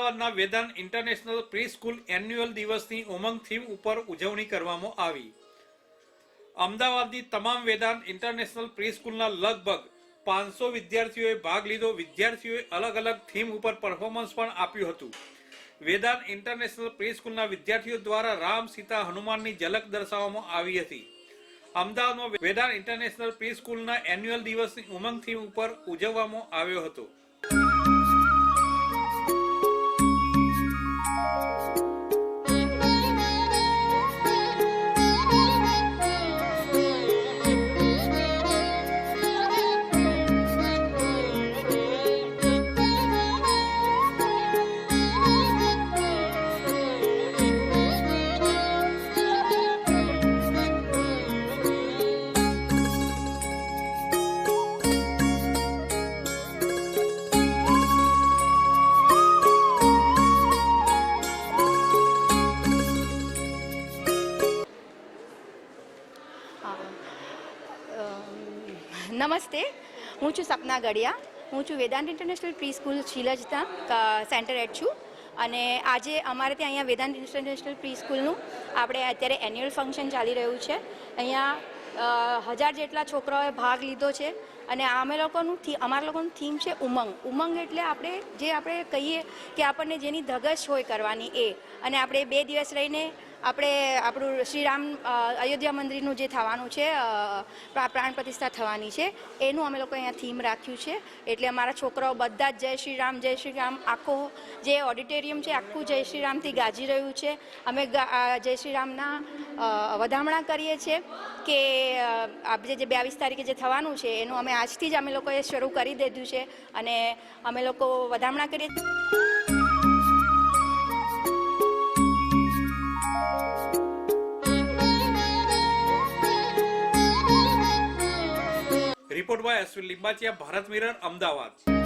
અમદાવાદના Vedant international pre school annual દિવસની Umang theme ઉપર ઉજવણી કરવામાં આવી। અમદાવાદની તમામ વેદાંત ઇન્ટરનેશનલ પ્રી સ્કૂલના લગભગ 500 વિદ્યાર્થીઓએ ભાગ લીધો। વિદ્યાર્થીઓએ અલગ અલગ થીમ ઉપર પરફોર્મન્સ પણ આપ્યું હતું। વેદાંત ઇન્ટરનેશનલ પ્રી સ્કૂલના વિદ્યાર્થીઓ દ્વારા રામ સીતા હનુમાનની ઝલક દર્શાવવામાં આવી હતી। અમદાવાદમાં વેદાંત ઇન્ટરનેશનલ પ્રી સ્કૂલના એન્યુઅલ દિવસની ઉમંગ થીમ ઉપર ઉજવવામાં આવ્યો હતો। નમસ્તે, હું છું સપના ગડિયા। હું છું વેદાંત ઇન્ટરનેશનલ પ્રી સ્કૂલ શીલજતા સેન્ટર હેડ છું અને આજે અમારે ત્યાં અહીંયા વેદાંત ઇન્ટરનેશનલ પ્રી સ્કૂલનું આપણે અત્યારે એન્યુઅલ ફંક્શન ચાલી રહ્યું છે। અહીંયા 1000 જેટલા છોકરાઓએ ભાગ લીધો છે અને અમારા લોકોનું થીમ છે ઉમંગ। ઉમંગ એટલે આપણે કહીએ કે આપણને જેની ધગશ હોય કરવાની એ, અને આપણે 2 દિવસ રહીને આપણું શ્રીરામ અયોધ્યા મંદિરનું જે થવાનું છે પ્રાણ પ્રતિષ્ઠા થવાની છે એનું અમે લોકો અહીંયા થીમ રાખ્યું છે। એટલે અમારા છોકરાઓ બધા જ જય શ્રી રામ આખો જે ઓડિટોરિયમ છે આખું જય શ્રી રામથી ગાજી રહ્યું છે। અમે જય શ્રી રામના વધામણા કરીએ છીએ કે આપણે જે 22 તારીખે જે થવાનું છે એનું અમે આજથી જ અમે લોકોએ શરૂ કરી દીધું છે અને અમે લોકો વધામણા કરીએ। Report by Ashwin Limbachiya, Bharat mirror, Ahmedabad.